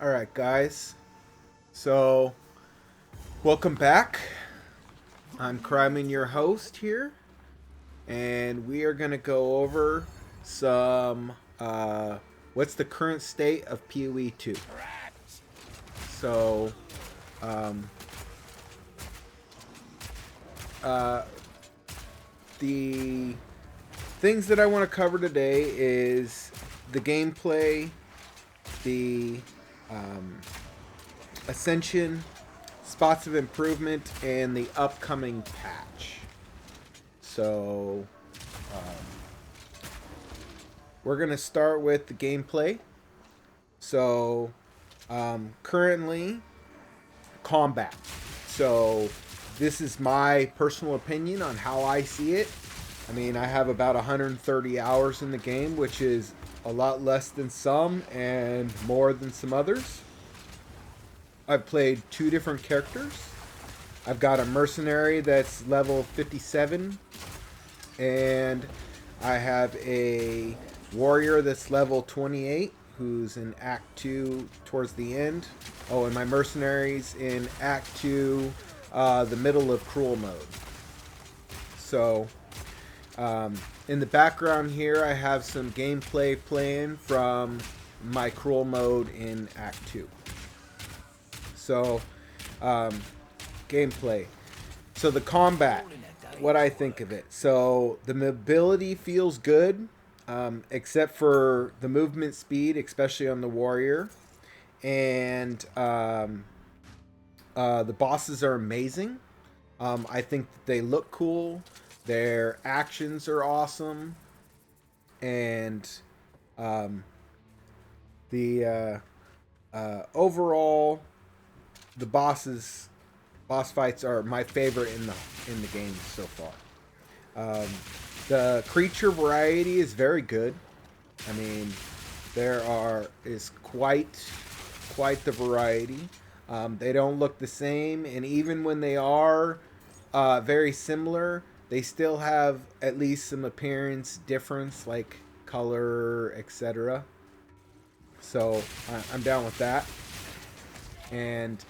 Alright, guys. So, welcome back. I'm Kryman, your host here. And we are going to go over some. What's the current state of POE 2? So, um, uh, the things that I want to cover today is the gameplay, the Ascension, spots of improvement, and the upcoming patch. So, we're going to start with the gameplay. So, currently, combat. So, this is my personal opinion on how I see it. I mean, I have about 130 hours in the game, which is a lot less than some and more than some others. I've played two different characters. I've got a mercenary that's level 57, and I have a warrior that's level 28, who's in Act 2 towards the end. Oh, and my mercenary's in Act 2, the middle of Cruel mode. So, in the background here, I have some gameplay playing from my Cruel mode in Act 2. So, gameplay. So the combat, what I think of it. So the mobility feels good, except for the movement speed, especially on the warrior. And the bosses are amazing. I think they look cool. Their actions are awesome. And the overall, the boss fights are my favorite in the game so far. The creature variety is very good. I mean, is quite the variety. They don't look the same, and even when they are very similar, they still have at least some appearance difference, like color, etc. So I'm down with that. And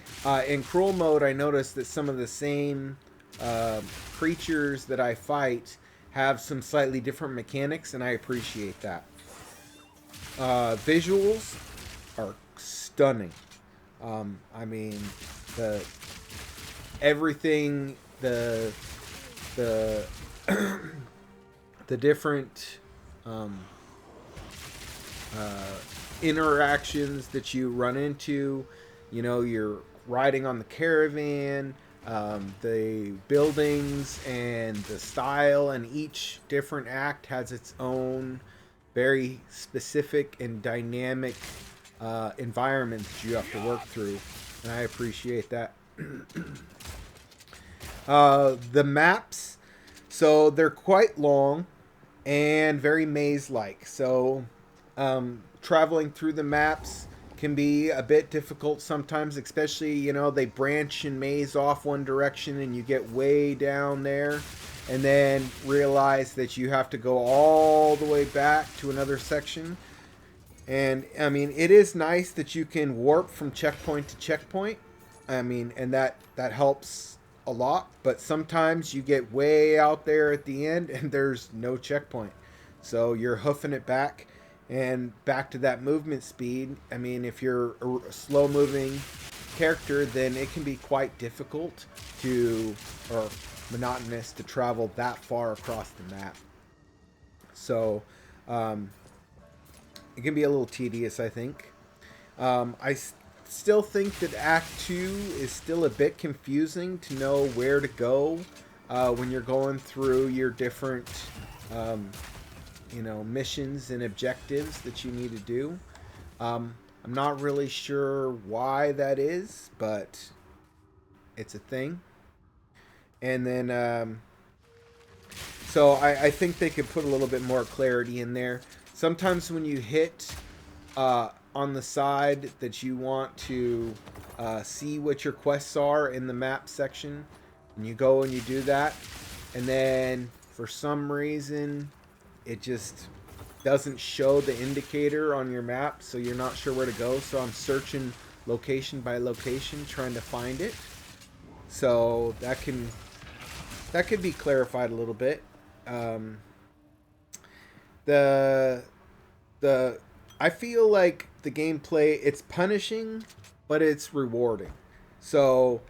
in Cruel mode, I noticed that some of the same creatures that I fight have some slightly different mechanics, and I appreciate that. Visuals are stunning. I mean, the everything, the the different interactions that you run into. You know, you're riding on the caravan, the buildings and the style, and each different act has its own very specific and dynamic environments you have to work through, and I appreciate that. The maps, so they're quite long and very maze-like. So traveling through the maps can be a bit difficult sometimes, especially, you know, they branch and maze off one direction and you get way down there and then realize that you have to go all the way back to another section. And I mean, it is nice that you can warp from checkpoint to checkpoint. I mean, and that helps a lot, but sometimes you get way out there at the end and there's no checkpoint. So you're hoofing it back and back to that movement speed. I mean, if you're a slow moving character, then it can be quite difficult or monotonous to travel that far across the map. So it can be a little tedious, I think. I still think that Act 2 is still a bit confusing to know where to go when you're going through your different missions and objectives that you need to do. I'm not really sure why that is, but it's a thing. And then, so I think they could put a little bit more clarity in there. Sometimes when you hit on the side that you want to see what your quests are in the map section, and you go and you do that, and then for some reason it just doesn't show the indicator on your map, so you're not sure where to go. So I'm searching location by location trying to find it. So that could be clarified a little bit. Um, the the I feel like the gameplay, it's punishing, but it's rewarding. So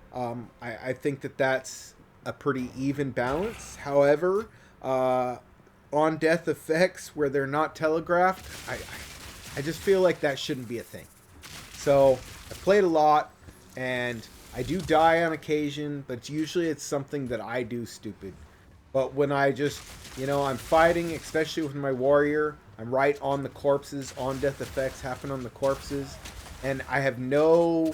I think that that's a pretty even balance. However, on death effects where they're not telegraphed, I just feel like that shouldn't be a thing. So I played a lot, and I do die on occasion, but usually it's something that I do stupid. But when I just, I'm fighting, especially with my warrior, I'm right on the corpses, on death effects happen on the corpses, and I have no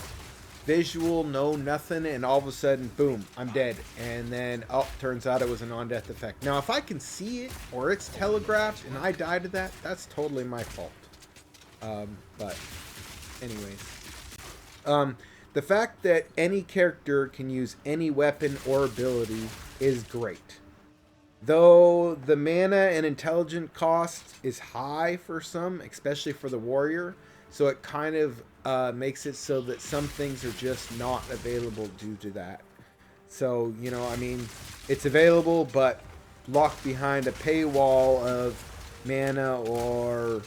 visual, no nothing, and all of a sudden, boom, I'm dead. And then, oh, turns out it was an on death effect. Now, if I can see it or it's telegraphed and I die to that, that's totally my fault. But, anyways. The fact that any character can use any weapon or ability is great. Though the mana and intelligence cost is high for some, especially for the warrior, so it kind of makes it so that some things are just not available due to that. So, it's available, but locked behind a paywall of mana or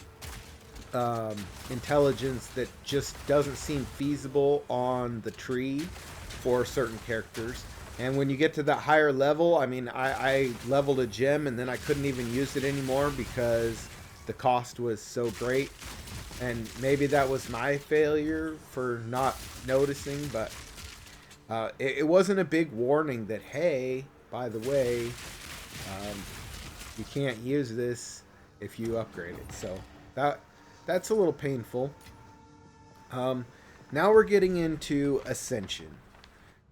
intelligence that just doesn't seem feasible on the tree for certain characters. And when you get to that higher level, I leveled a gem and then I couldn't even use it anymore because the cost was so great. And maybe that was my failure for not noticing, but it wasn't a big warning that, hey, by the way, you can't use this if you upgrade it. So that's a little painful. Now we're getting into Ascension.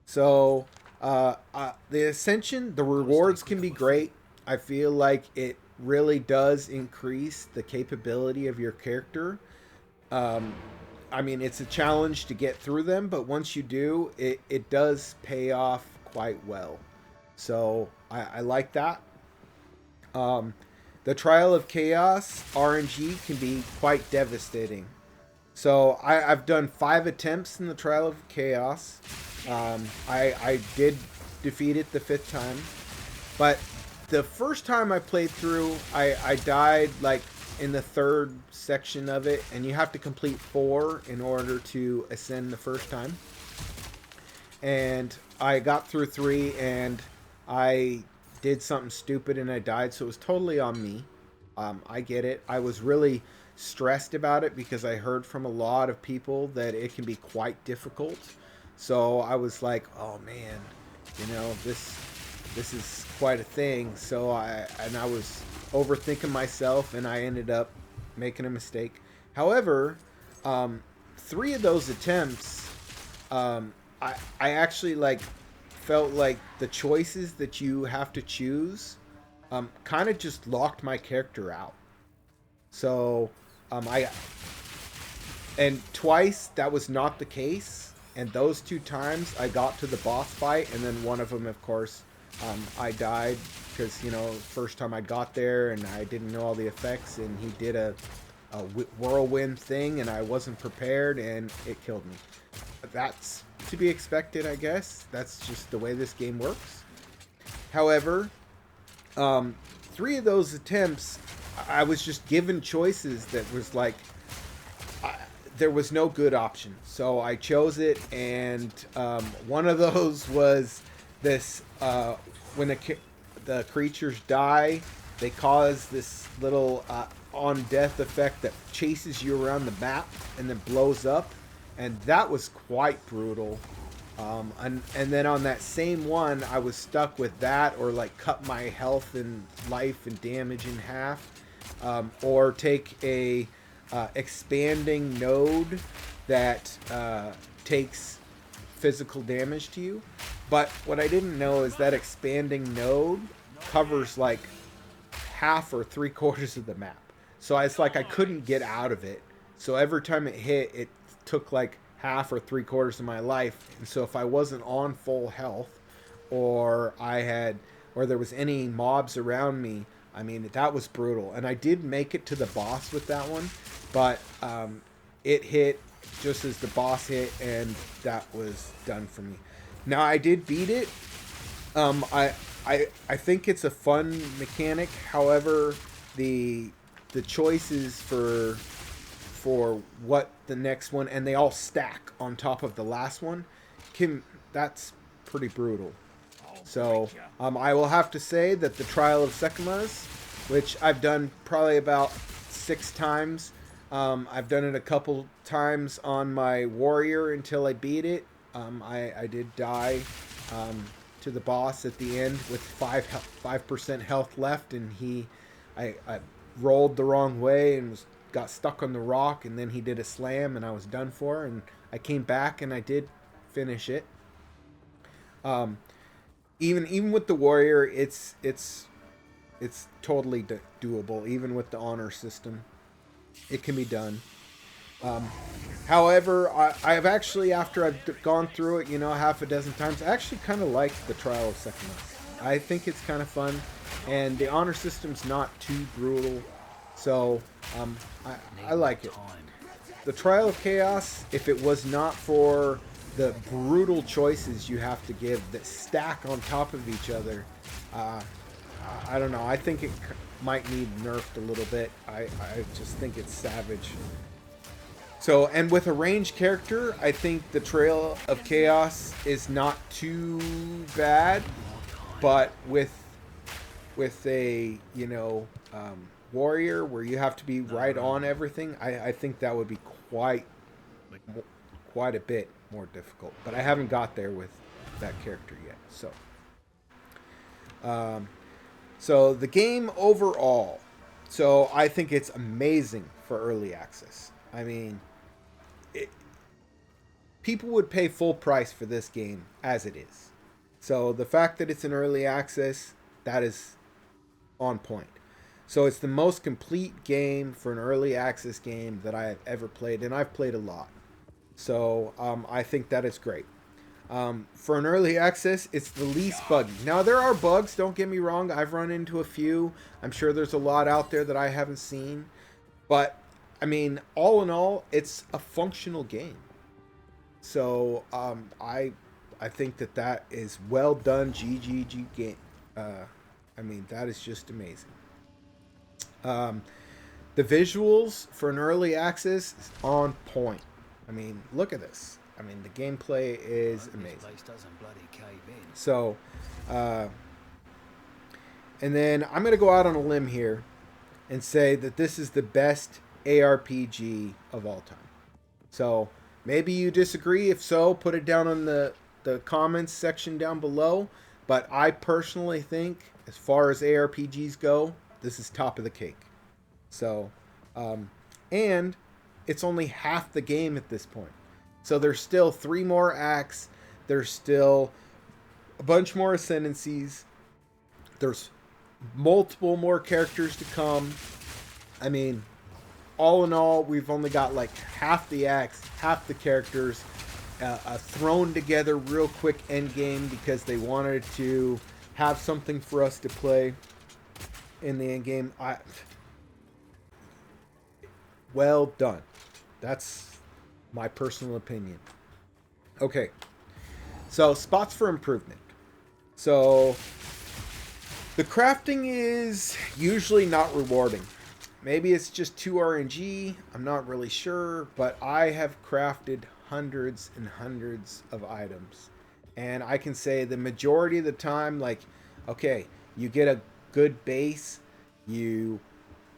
So the Ascension, the rewards can be great. I feel like it really does increase the capability of your character. It's a challenge to get through them, but once you do, it does pay off quite well. So I like that. The Trial of Chaos RNG can be quite devastating. So I've done 5 attempts in the Trial of Chaos. I did defeat it the 5th time. But the first time I played through, I died like in the 3rd section of it. And you have to complete 4 in order to ascend the first time. And I got through 3 and I did something stupid and I died. So it was totally on me. I get it. I was really stressed about it because I heard from a lot of people that it can be quite difficult. So I was like, oh man, this is quite a thing. So I was overthinking myself and I ended up making a mistake. However, 3 of those attempts, I actually felt like the choices that you have to choose kind of just locked my character out. So and twice that was not the case, and those 2 times I got to the boss fight, and then one of them, of course, I died because first time I got there and I didn't know all the effects, and he did a whirlwind thing, and I wasn't prepared, and it killed me. That's to be expected, I guess. That's just the way this game works. However, 3 of those attempts, I was just given choices that was like, there was no good option. So I chose it, and one of those was this, when the creatures die, they cause this little on death effect that chases you around the map and then blows up. And that was quite brutal. And then on that same one, I was stuck with that, or cut my health and life and damage in half, or take a expanding node that takes physical damage to you. But what I didn't know is that expanding node covers half or 3/4 of the map. So it's like I couldn't get out of it. So every time it hit, it took half or 3/4 of my life. And so if I wasn't on full health, or there was any mobs around me, I mean, that was brutal. And I did make it to the boss with that one, but it hit just as the boss hit, and that was done for me. Now, I did beat it. Um, I, I think it's a fun mechanic. However, the choices for what the next one, and they all stack on top of the last one, that's pretty brutal. So I will have to say that the Trial of Sekhmet, which I've done probably about 6 times, I've done it a couple times on my warrior until I beat it. I did die to the boss at the end with 5% health left, and I rolled the wrong way and got stuck on the rock, and then he did a slam, and I was done for. And I came back and I did finish it. Even with the warrior, it's totally doable. Even with the honor system, it can be done. However, I've actually, after I've gone through it, half a dozen times, I actually kind of like the Trial of Sekhmet. I think it's kind of fun, and the honor system's not too brutal, so I like it. The Trial of Chaos, if it was not for the brutal choices you have to give that stack on top of each other, I don't know. I think it might need nerfed a little bit. I just think it's savage. So, and with a ranged character, I think the Trail of Chaos is not too bad, but with a warrior where you have to be right on everything, I think that would be quite a bit more difficult. But I haven't got there with that character yet. So the game overall, so I think it's amazing for early access. I mean, people would pay full price for this game as it is. So the fact that it's an early access, that is on point. So it's the most complete game for an early access game that I have ever played, and I've played a lot. So I think that is great. For an early access, it's the least buggy. Now, there are bugs, don't get me wrong. I've run into a few. I'm sure there's a lot out there that I haven't seen. But, I mean, all in all, it's a functional game. So I think that is well done. GGG game. I mean, that is just amazing. The visuals for an early access is on point. I mean, look at this. I mean, the gameplay is amazing. So, and then I'm going to go out on a limb here and say that this is the best ARPG of all time. So, maybe you disagree. If so, put it down in the comments section down below. But I personally think, as far as ARPGs go, this is top of the cake. So, and it's only half the game at this point. So there's still 3 more acts. There's still a bunch more ascendancies. There's multiple more characters to come. I mean, all in all, we've only got like half the acts, half the characters, thrown together real quick end game because they wanted to have something for us to play in the end game. Well done. That's my personal opinion. Okay. So, spots for improvement. So, the crafting is usually not rewarding. Maybe it's just too RNG. I'm not really sure. But I have crafted hundreds and hundreds of items. And I can say the majority of the time, like, okay, you get a good base, you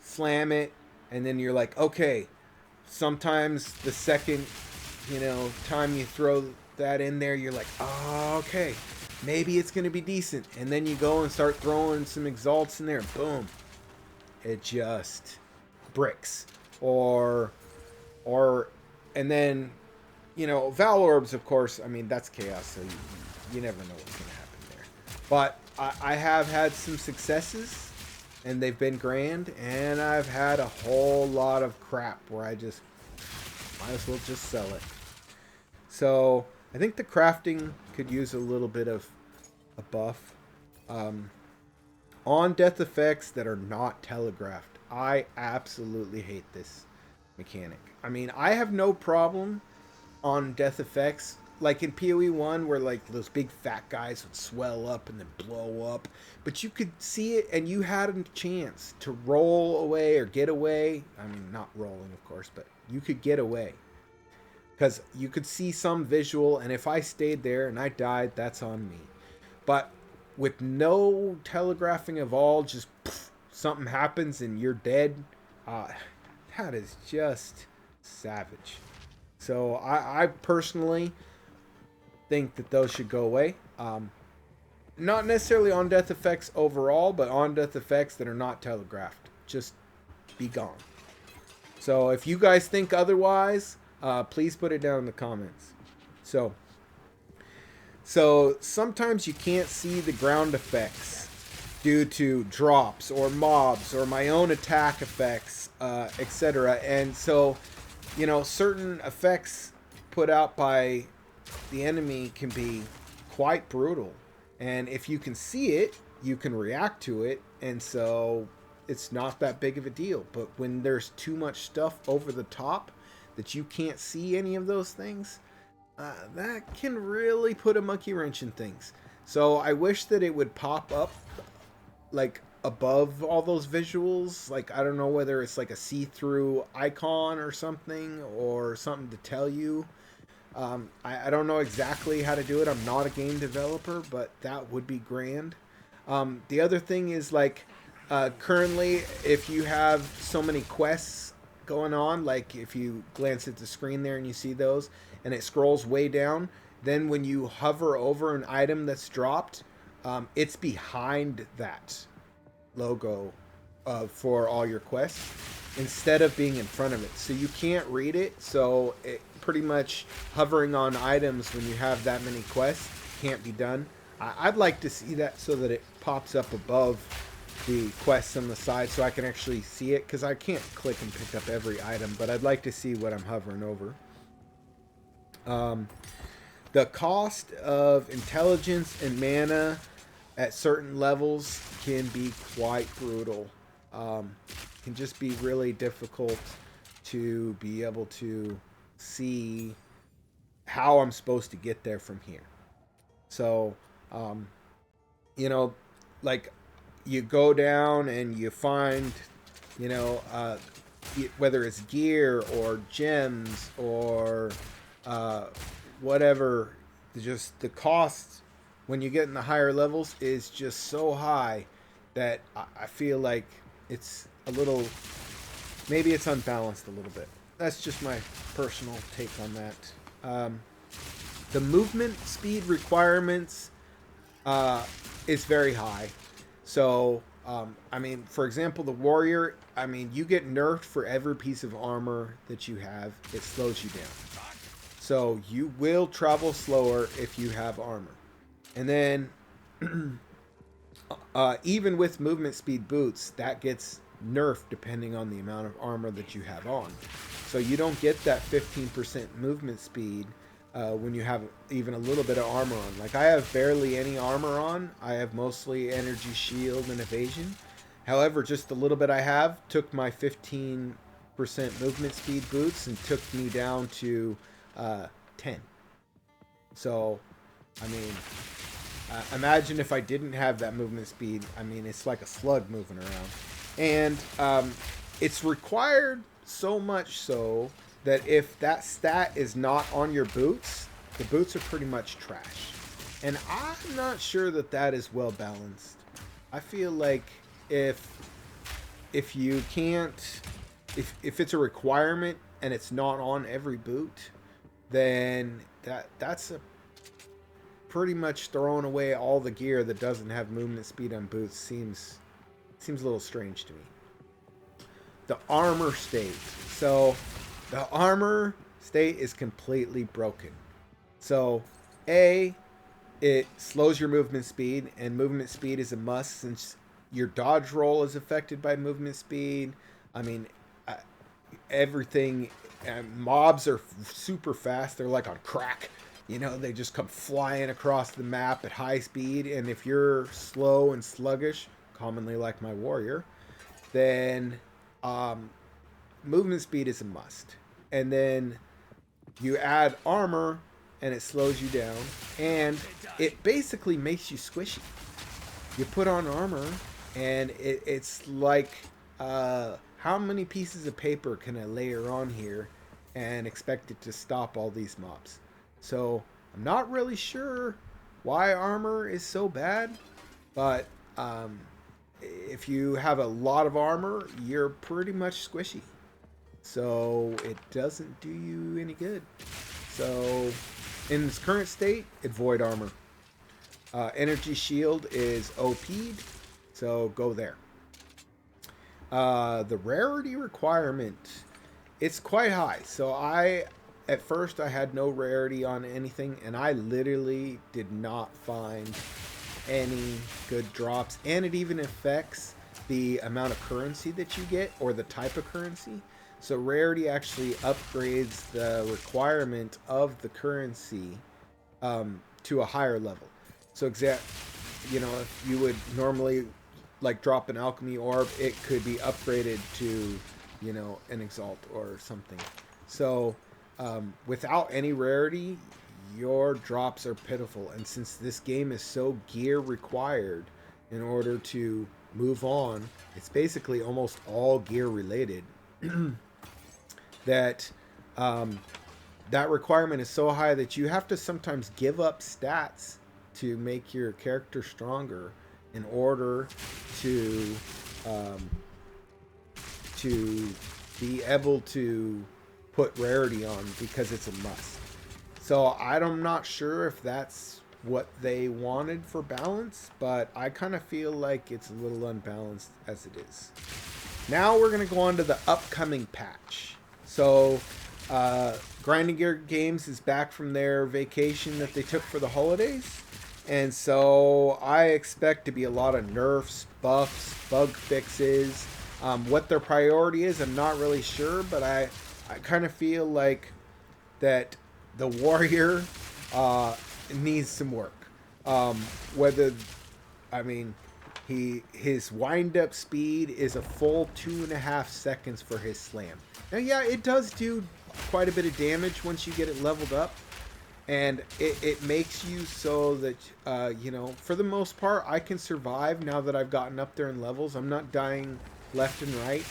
slam it, and then you're like, okay, sometimes the second, time you throw that in there, you're like, oh, okay, maybe it's going to be decent. And then you go and start throwing some exalts in there, boom. It just bricks. And then, Val Orbs, of course, I mean, that's chaos, so you never know what's going to happen there. But I have had some successes, and they've been grand, and I've had a whole lot of crap where I just might as well just sell it. So I think the crafting could use a little bit of a buff. on death effects that are not telegraphed. I absolutely hate this mechanic. I mean, I have no problem on death effects like in PoE 1 where like those big fat guys would swell up and then blow up, but you could see it and you had a chance to roll away or get away. I mean, not rolling of course, but you could get away because you could see some visual, and if I stayed there and I died, that's on me. But with no telegraphing of all, just something happens and you're dead. Uh, that is just savage. So I personally think that those should go away. Not necessarily on death effects overall, but on death effects that are not telegraphed. Just be gone. So if you guys think otherwise, please put it down in the comments. So sometimes you can't see the ground effects due to drops or mobs or my own attack effects, etc. And so, you know, certain effects put out by the enemy can be quite brutal. And if you can see it, you can react to it. And so it's not that big of a deal. But when there's too much stuff over the top that you can't see any of those things, that can really put a monkey wrench in things. So I wish that it would pop up like above all those visuals. Like, I don't know whether it's like a see-through icon or something to tell you. I don't know exactly how to do it. I'm not a game developer, but that would be grand. The other thing is like currently if you have so many quests going on, like if you glance at the screen there and you see those and it scrolls way down, then when you hover over an item that's dropped, it's behind that logo for all your quests instead of being in front of it. So you can't read it. So it pretty much hovering on items when you have that many quests can't be done. I'd like to see that so that it pops up above the quests on the side so I can actually see it, because I can't click and pick up every item, but I'd like to see what I'm hovering over. The cost of intelligence and mana at certain levels can be quite brutal. Can just be really difficult to be able to see how I'm supposed to get there from here. So, you know, like you go down and you find, you know, whether it's gear or gems or whatever, just the cost when you get in the higher levels is just so high that I feel like it's a little, maybe it's unbalanced a little bit. That's just my personal take on that. The movement speed requirements is very high. So, I mean, for example, the warrior, I mean, you get nerfed for every piece of armor that you have. It slows you down. So you will travel slower if you have armor. And then, even with movement speed boots, that gets nerfed depending on the amount of armor that you have on. So you don't get that 15% movement speed when you have even a little bit of armor on. Like, I have barely any armor on. I have mostly energy, shield, and evasion. However, just the little bit I have took my 15% movement speed boots and took me down to 10. So, I mean, imagine if I didn't have that movement speed. I mean, it's like a slug moving around. And it's required so much so that if that stat is not on your boots, the boots are pretty much trash. And I'm not sure that that is well balanced. I feel like if you can't, if it's a requirement and it's not on every boot, then that's a pretty much throwing away all the gear that doesn't have movement speed on boots. Seems a little strange to me. The armor state. So the armor state is completely broken. So it slows your movement speed, and movement speed is a must since your dodge roll is affected by movement speed. I mean, everything. Mobs are super fast. They're like on crack. You know, they just come flying across the map at high speed, and if you're slow and sluggish, commonly like my warrior, then movement speed is a must. And then you add armor and it slows you down, and it basically makes you squishy. You put on armor and it's like, how many pieces of paper can I layer on here and expect it to stop all these mobs? So I'm not really sure why armor is so bad, but if you have a lot of armor, you're pretty much squishy. So it doesn't do you any good. So in its current state, avoid armor. Energy shield is OP'd, so go there. The rarity requirement, it's quite high. So at first I had no rarity on anything, and I literally did not find any good drops. And it even affects the amount of currency that you get, or the type of currency. So rarity actually upgrades the requirement of the currency to a higher level. So if you would normally like drop an alchemy orb, it could be upgraded to, an exalt or something. So without any rarity, your drops are pitiful. And since this game is so gear required in order to move on, it's basically almost all gear related. that that requirement is so high that you have to sometimes give up stats to make your character stronger in order to be able to put rarity on, because it's a must. So I'm not sure if that's what they wanted for balance, but I kind of feel like it's a little unbalanced as it is. Now we're going to go on to the upcoming patch. So Grinding Gear Games is back from their vacation that they took for the holidays. And so I expect to be a lot of nerfs, buffs, bug fixes. What their priority is, I'm not really sure, but I kind of feel like that the warrior needs some work. His wind-up speed is a full 2.5 seconds for his slam. Now, yeah, it does do quite a bit of damage once you get it leveled up. And it makes you so that, for the most part, I can survive now that I've gotten up there in levels. I'm not dying left and right.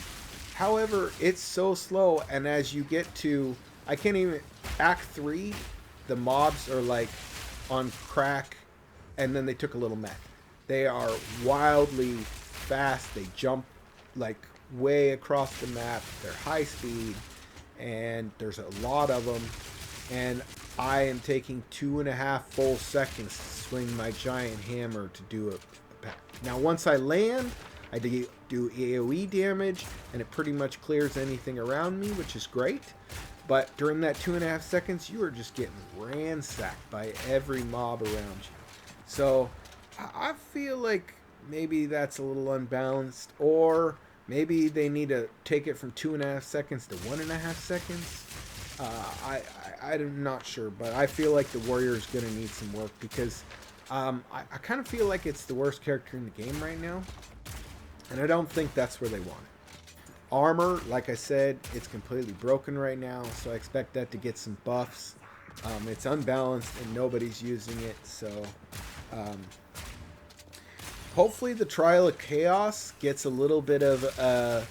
However, it's so slow, and as you get to, I can't even, Act 3, the mobs are like on crack, and then they took a little meth. They are wildly fast. They jump like way across the map. They're high speed, and there's a lot of them. And I am taking 2.5 full seconds to swing my giant hammer to do a pack. Now, once I land, I do AoE damage, and it pretty much clears anything around me, which is great. But during that 2.5 seconds, you are just getting ransacked by every mob around you. So I feel like maybe that's a little unbalanced, or maybe they need to take it from 2.5 seconds to 1.5 seconds. I'm not sure, but I feel like the warrior is going to need some work, because I kind of feel like it's the worst character in the game right now, and I don't think that's where they want it. Armor, like I said, it's completely broken right now, so I expect that to get some buffs. It's unbalanced and nobody's using it, so hopefully the Trial of Chaos gets a little bit of a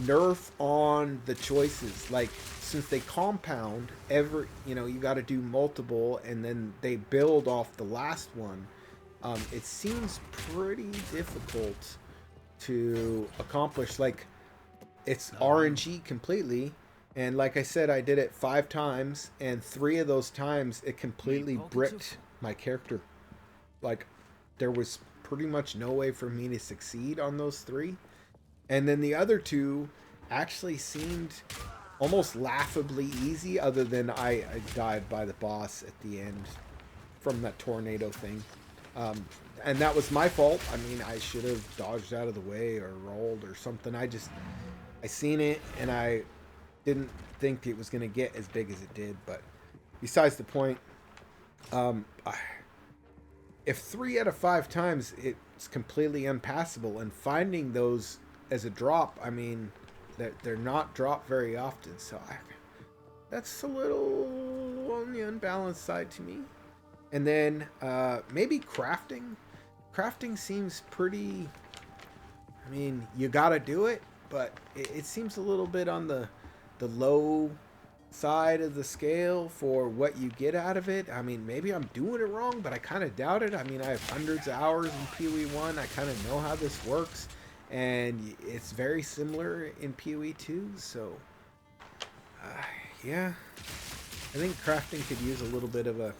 nerf on the choices. Like, since they compound you got to do multiple, and then they build off the last one, it seems pretty difficult to accomplish. Like, it's RNG completely, and like I said, I did it 5 times, and 3 of those times it completely bricked my character. Like, there was pretty much no way for me to succeed on those 3. And then the other 2 actually seemed almost laughably easy, other than I died by the boss at the end from that tornado thing. And that was my fault. I mean, I should have dodged out of the way or rolled or something. I seen it, and I didn't think it was going to get as big as it did. But besides the point, if 3 out of 5 times it's completely unpassable, and finding those as a drop, I mean, they're not dropped very often. So that's a little on the unbalanced side to me. And then maybe crafting. Crafting seems pretty. I mean, you gotta do it, but it seems a little bit on the low side of the scale for what you get out of it. I mean, maybe I'm doing it wrong, but I kind of doubt it. I mean, I have hundreds of hours in POE 1. I kind of know how this works, and it's very similar in POE 2. So, yeah, I think crafting could use a little bit of a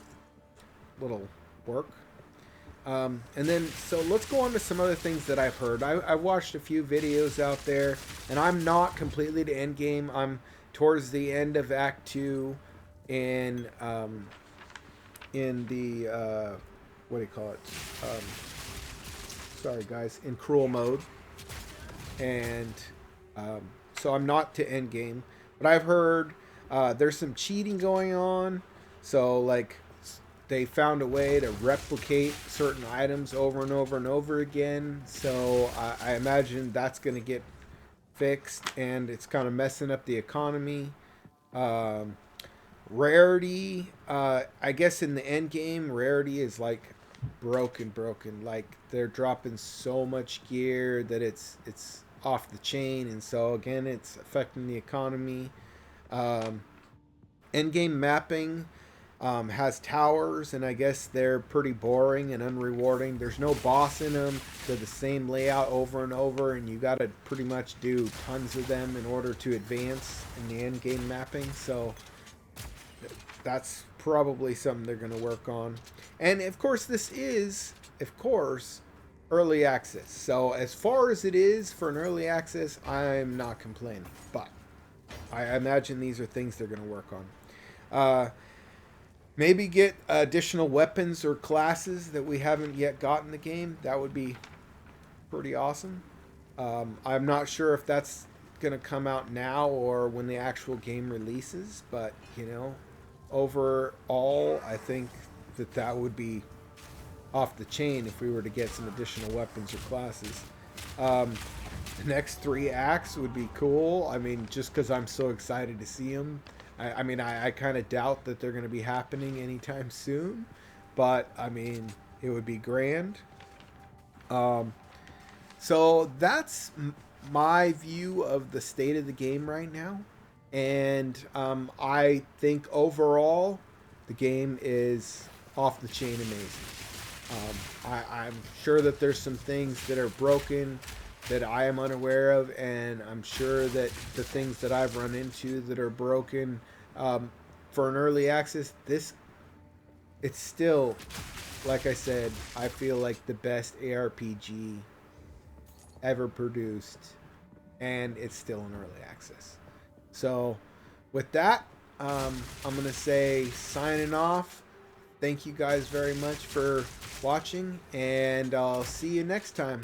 little work. And then, so let's go on to some other things that I've heard. I've watched a few videos out there, and I'm not completely to end game. I'm towards the end of Act 2 in the, what do you call it? Sorry, guys, in cruel mode. And so I'm not to end game. But I've heard there's some cheating going on. So, like, they found a way to replicate certain items over and over and over again. So I imagine that's going to get fixed, and it's kind of messing up the economy. Rarity, I guess in the end game, rarity is like broken. Like they're dropping so much gear that it's off the chain, and so again, it's affecting the economy. End game mapping has towers, and I guess they're pretty boring and unrewarding. There's no boss in them. They're the same layout over and over, and you got to pretty much do tons of them in order to advance in the end game mapping. So that's probably something they're going to work on. And of course, this is, of course, early access. So as far as it is for an early access, I'm not complaining. But I imagine these are things they're going to work on. Maybe get additional weapons or classes that we haven't yet got in the game. That would be pretty awesome. I'm not sure if that's going to come out now or when the actual game releases. But, you know, overall, I think that would be off the chain if we were to get some additional weapons or classes. The next 3 acts would be cool. I mean, just because I'm so excited to see them. I mean, I kind of doubt that they're going to be happening anytime soon, but I mean, it would be grand. So that's my view of the state of the game right now, and I think overall the game is off the chain amazing. I'm sure that there's some things that are broken that I am unaware of, and I'm sure that the things that I've run into that are broken for an early access, it's still, like I said, I feel like the best ARPG ever produced, and it's still an early access. So with that, I'm going to say signing off. Thank you guys very much for watching, and I'll see you next time.